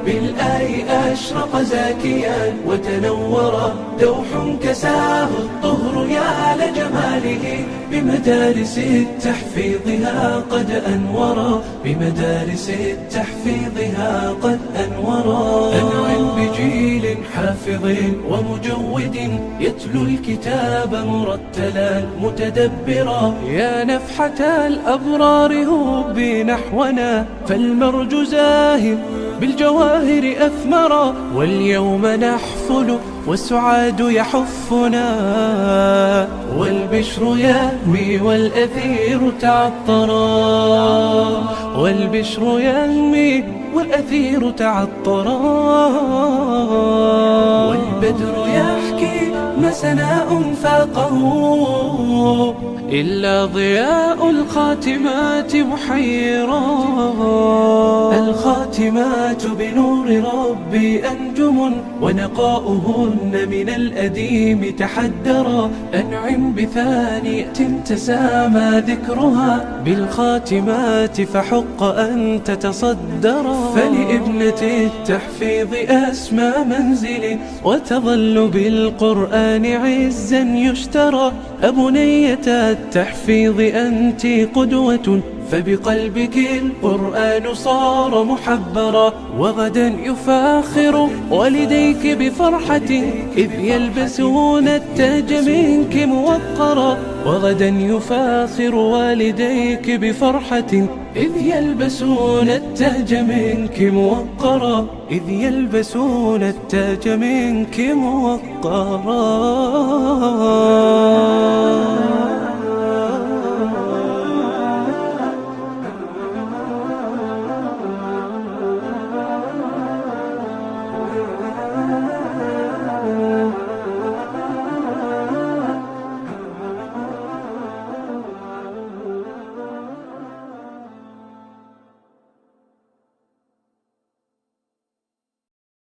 بالآي أشرق زاكيا وتنورا دوح كساه الطهر يا لجماله بمدارس التحفيظها قد أنورا بمدارس التحفيظها قد أنورا أنعم بجيل حافظ ومجود يتلو الكتاب مرتلا متدبرا يا نفحة الأبرار هبي نحونا فالمرج زاهر بالجواهر أثمرا واليوم نحفل والسعاد يحفنا والبشر يهوي والأثير تعطرا والبشر يهوي والأثير تعطرا والبدر يحكي ما سناء فاقه إلا ضياء الخاتمات محيرا الخاتمات بنور ربي أنجم ونقاؤهن من الأديم تحدرا أنعم بثانية تسامى ذكرها بالخاتمات فحق أن تتصدرا فلابنة التحفيظ أسمى منزل وتظل بالقرآن عزا يشترى أبنية التحفيظ أنت قدوة فبقلبك القرآن صار محبرا وغدا يفاخر والديك بفرحة إذ يلبسون التاج منك موقرا وغدا يفاخر والديك بفرحة إذ يلبسون التاج منك موقرا إذ يلبسون التاج منك موقرا.